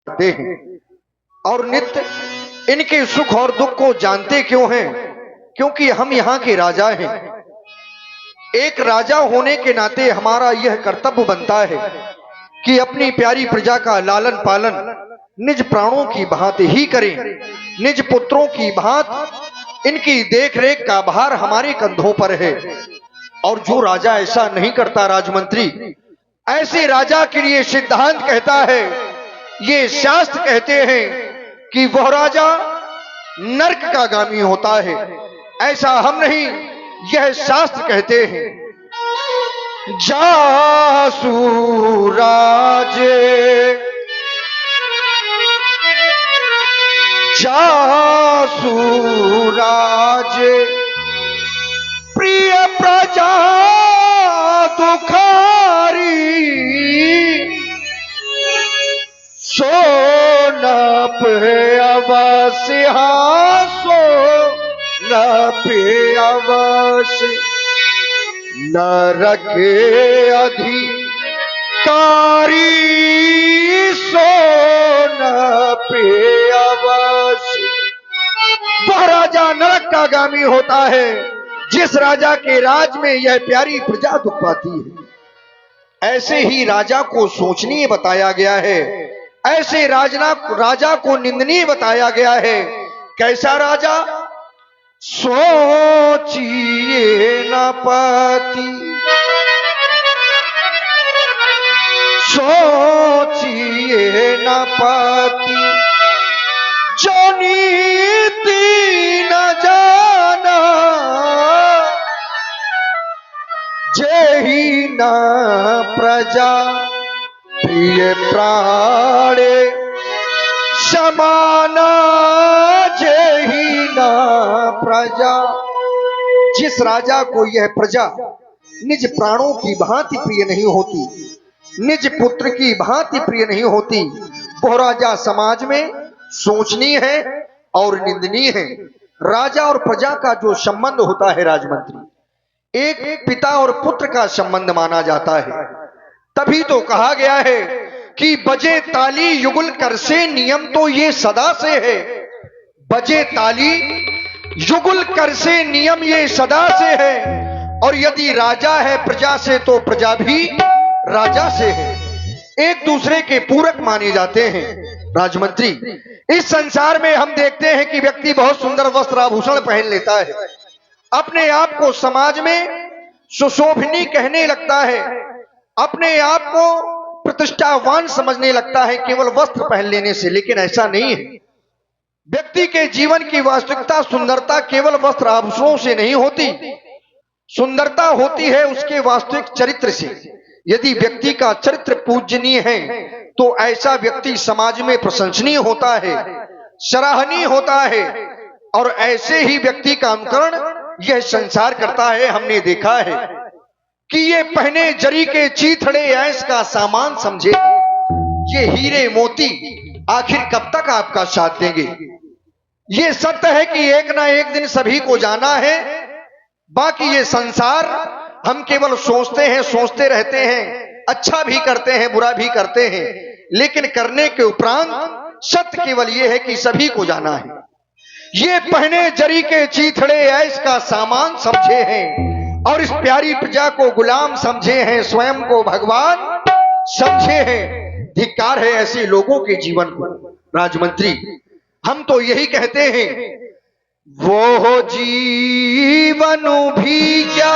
करते हैं और नित्य इनके सुख और दुख को जानते क्यों हैं? क्योंकि हम यहाँ के राजा हैं। एक राजा होने के नाते हमारा यह कर्तव्य बनता है कि अपनी प्यारी प्रजा का लालन पालन निज प्राणों की भांति ही करें। निज पुत्रों की भांति इनकी देखरेख का भार हमारे कंधों पर है। और जो राजा ऐसा नहीं करता राजमंत्री, ऐसे राजा के लिए सिद्धांत कहता है, ये शास्त्र कहते हैं कि वह राजा नरक का गामी होता है। ऐसा हम नहीं, यह शास्त्र कहते हैं। जासु राजे जासु राजे प्रिय प्रजा दुखारी सो न पे अवश्य सो न पे अवश्य न रखे अधिकारी सो न पे अवश्य। वह राजा नरक का गामी होता है जिस राजा के राज में यह प्यारी प्रजा दुख पाती है। ऐसे ही राजा को सोचनीय बताया गया है, ऐसे राजा को निंदनीय बताया गया है। कैसा राजा? सोचिए न पति सोचिए न पति जो नीति न जाना जेहि न प्रजा प्रिय प्राणे समाना जेहि न प्रजा। जिस राजा को यह प्रजा निज प्राणों की भांति प्रिय नहीं होती, निज पुत्र की भांति प्रिय नहीं होती, वह राजा समाज में सोचनीय है और निंदनीय है। राजा और प्रजा का जो संबंध होता है राजमंत्री, एक पिता और पुत्र का संबंध माना जाता है। तभी तो कहा गया है कि बजे ताली युगल कर से नियम तो ये सदा से है। बजे ताली युगल कर से नियम ये सदा से है। और यदि राजा है प्रजा से तो प्रजा भी राजा से है। एक दूसरे के पूरक माने जाते हैं। राजमंत्री, इस संसार में हम देखते हैं कि व्यक्ति बहुत सुंदर वस्त्र आभूषण पहन लेता है, अपने आप को समाज में सुशोभनी कहने लगता है, अपने आप को प्रतिष्ठावान समझने लगता है केवल वस्त्र पहन लेने से। लेकिन ऐसा नहीं है। व्यक्ति के जीवन की वास्तविकता सुंदरता केवल वस्त्र आभूषणों से नहीं होती, सुंदरता होती है उसके वास्तविक चरित्र से। यदि व्यक्ति का चरित्र पूजनीय है तो ऐसा व्यक्ति समाज में प्रशंसनीय होता है, सराहनीय होता है। और ऐसे ही व्यक्ति का अनुकरण यह संसार करता है। हमने देखा है कि ये पहने जरी के चीथड़े ऐश का सामान समझे, ये हीरे मोती आखिर कब तक आपका साथ देंगे। ये सत्य है कि एक ना एक दिन सभी को जाना है। बाकी ये संसार हम केवल सोचते हैं, सोचते रहते हैं, अच्छा भी करते हैं, बुरा भी करते हैं, लेकिन करने के उपरांत सत्य केवल ये है कि सभी को जाना है। ये पहने जरी के चीथड़े ऐश का सामान समझे हैं और इस प्यारी प्रजा को गुलाम समझे हैं, स्वयं को भगवान समझे हैं। धिक्कार है ऐसे लोगों के जीवन को। राजमंत्री, हम तो यही कहते हैं, वो जीवन भी क्या,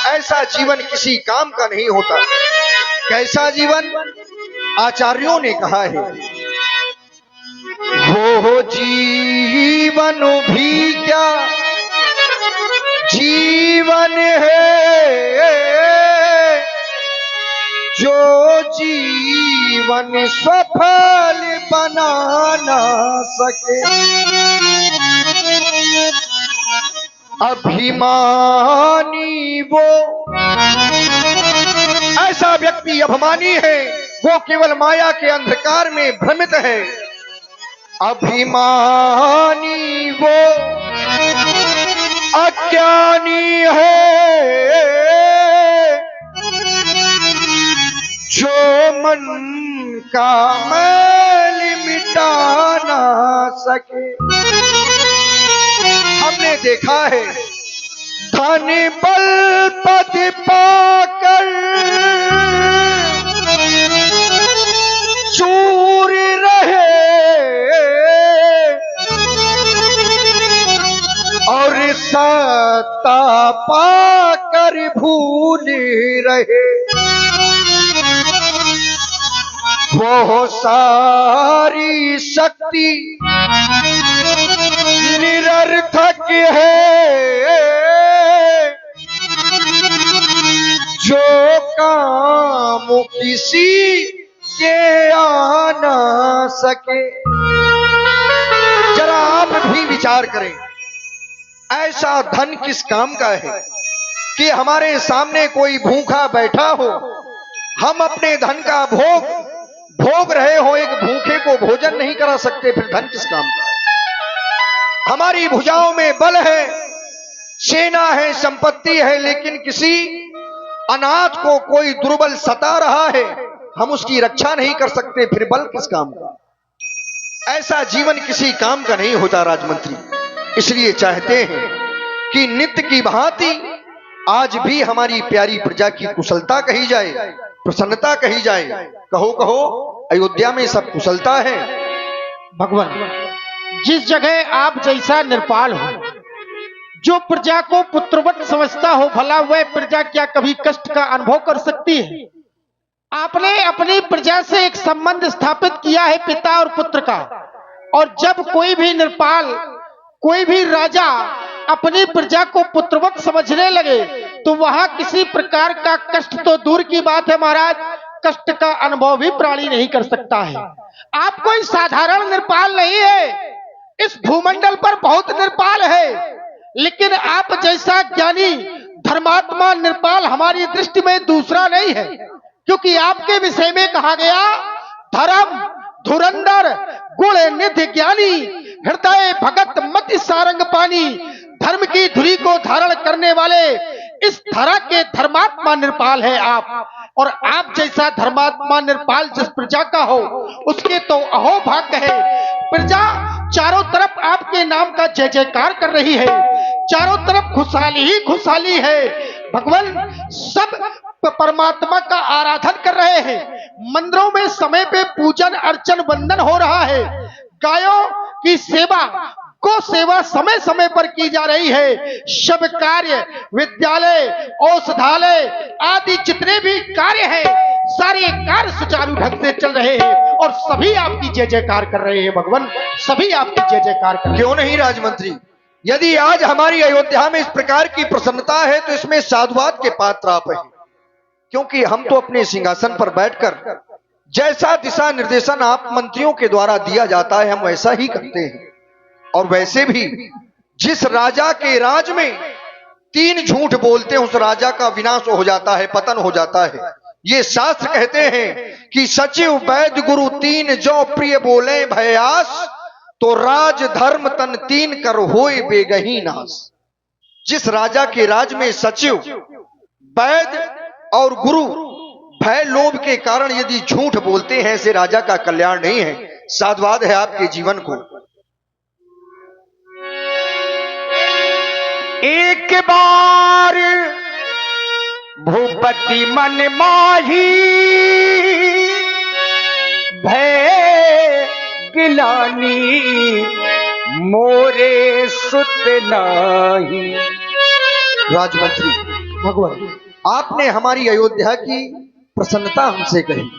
ऐसा जीवन किसी काम का नहीं होता। कैसा जीवन? आचार्यों ने कहा है, वो जीवन भी क्या जीवन है जो जीवन सफल बना ना सके। अभिमानी वो, ऐसा व्यक्ति अभिमानी है, वो केवल माया के अंधकार में भ्रमित है। अभिमानी वो अज्ञानी है जो मन का मैल मिटा ना सके। हमने देखा है धन बल पद पाकर चूर रहे और सत्ता पाकर भूल रहे। वो सारी शक्ति निरर्थक है जो काम किसी के आ ना सके। जरा आप भी विचार करें, ऐसा धन किस काम का है कि हमारे सामने कोई भूखा बैठा हो, हम अपने धन का भोग रहे हो, एक भूखे को भोजन नहीं करा सकते, फिर धन किस काम का है। हमारी भुजाओं में बल है, सेना है, संपत्ति है, लेकिन किसी अनाथ को कोई दुर्बल सता रहा है, हम उसकी रक्षा नहीं कर सकते, फिर बल किस काम का। ऐसा जीवन किसी काम का नहीं होता राजमंत्री। इसलिए चाहते हैं कि नित्य की भांति आज भी हमारी प्यारी प्रजा की कुशलता कही जाए, प्रसन्नता कही जाए। कहो कहो, अयोध्या में सब कुशलता है। भगवान, जिस जगह आप जैसा निर्पाल हो, जो प्रजा को पुत्रवत समझता हो, भला वह प्रजा क्या कभी कष्ट का अनुभव कर सकती है। आपने अपनी प्रजा से एक संबंध स्थापित किया है पिता और पुत्र का, और जब कोई भी निर्पाल, कोई भी राजा अपनी प्रजा को पुत्रवत समझने लगे तो वहां किसी प्रकार का कष्ट तो दूर की बात है महाराज, कष्ट का अनुभव भी प्राणी नहीं कर सकता है। आप कोई साधारण निर्पाल नहीं है, इस भूमंडल पर बहुत निर्पाल है, लेकिन आप जैसा ज्ञानी धर्मात्मा निर्पाल हमारी दृष्टि में दूसरा नहीं है। क्योंकि आपके विषय में कहा गया, धर्म धुरंधर गुण निधि ज्ञानी, हृदय भगत मति सारंग पानी। धर्म की धुरी को धारण करने वाले इस धरा के धर्मात्मा निर्पाल है आप, और आप जैसा धर्मात्मा निर्पाल जिस प्रजा का हो उसके तो अहो भाग्य है। प्रजा चारों तरफ आपके नाम का जय जयकार कर रही है, चारों तरफ खुशहाली ही खुशहाली है। भगवान सब परमात्मा का आराधन कर रहे हैं, मंदिरों में समय पे पूजन अर्चन वंदन हो रहा है, गायों की सेवा गो सेवा समय समय पर की जा रही है। सब कार्य, विद्यालय, औषधालय आदि जितने भी कार्य हैं, सारे कार्य सुचारू ढंग से चल रहे हैं और सभी आपकी जय जयकार कर रहे हैं। भगवान, सभी आपकी जय जयकार कर रहे हैं। क्यों नहीं राजमंत्री, यदि आज हमारी अयोध्या में इस प्रकार की प्रसन्नता है तो इसमें साधुवाद के पात्र आप हैं। क्योंकि हम तो अपने सिंहासन पर बैठकर जैसा दिशा निर्देशन आप मंत्रियों के द्वारा दिया जाता है हम वैसा ही करते हैं। और वैसे भी जिस राजा के राज में 3 झूठ बोलते हैं उस राजा का विनाश हो जाता है, पतन हो जाता है। ये शास्त्र कहते हैं कि सचिव वैद्य गुरु 3 जो प्रिय बोले भयास, तो राज धर्म तन 3 कर होए बेगही नाश। जिस राजा के राज में सचिव, वैद्य और गुरु भय लोभ के कारण यदि झूठ बोलते हैं, ऐसे राजा का कल्याण नहीं है। साधुवाद है आपके जीवन को। एक बार भूपति मन माही, भय गिलानी मोरे सुत नाही। राजमंत्री, भगवान, आपने हमारी अयोध्या की प्रसन्नता हमसे कही,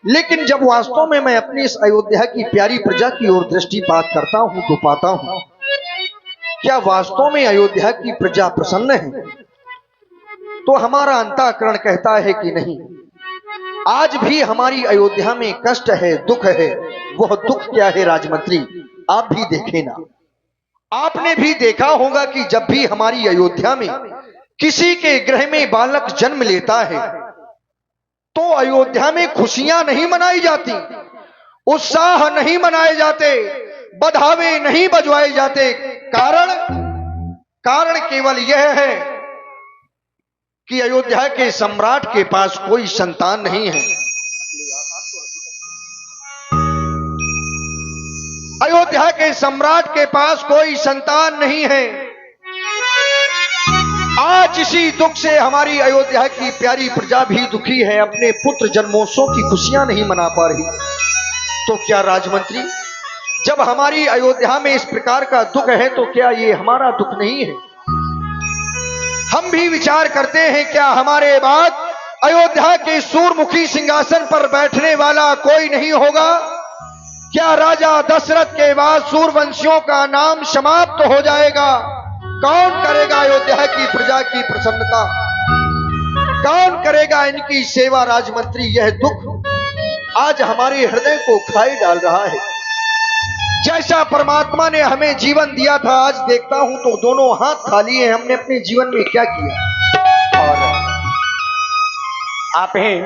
लेकिन जब वास्तव में मैं अपनी इस अयोध्या की प्यारी प्रजा की ओर दृष्टिपात करता हूं तो पाता हूं, क्या वास्तव में अयोध्या की प्रजा प्रसन्न है? तो हमारा अंतःकरण कहता है कि नहीं, आज भी हमारी अयोध्या में कष्ट है, दुख है। वह दुख क्या है राजमंत्री, आप भी देखें ना। आपने भी देखा होगा कि जब भी हमारी अयोध्या में किसी के गृह में बालक जन्म लेता है तो अयोध्या में खुशियां नहीं मनाई जाती, उत्साह नहीं मनाए जाते, बधावे नहीं बजवाए जाते। कारण केवल यह है कि अयोध्या के सम्राट के पास कोई संतान नहीं है। अयोध्या के सम्राट के पास कोई संतान नहीं है। आज इसी दुख से हमारी अयोध्या की प्यारी प्रजा भी दुखी है, अपने पुत्र जन्मोत्सव की खुशियां नहीं मना पा रही। तो क्या राजमंत्री, जब हमारी अयोध्या में इस प्रकार का दुख है तो क्या ये हमारा दुख नहीं है? हम भी विचार करते हैं, क्या हमारे बाद अयोध्या के सूरमुखी सिंहासन पर बैठने वाला कोई नहीं होगा? क्या राजा दशरथ के बाद सूरवंशियों का नाम समाप्त हो जाएगा? कौन करेगा अयोध्या की प्रजा की प्रसन्नता? कौन करेगा इनकी सेवा? राजमंत्री, यह दुख आज हमारे हृदय को खाई डाल रहा है। जैसा परमात्मा ने हमें जीवन दिया था, आज देखता हूं तो दोनों हाथ खाली हैं। हमने अपने जीवन में क्या किया? और आप हैं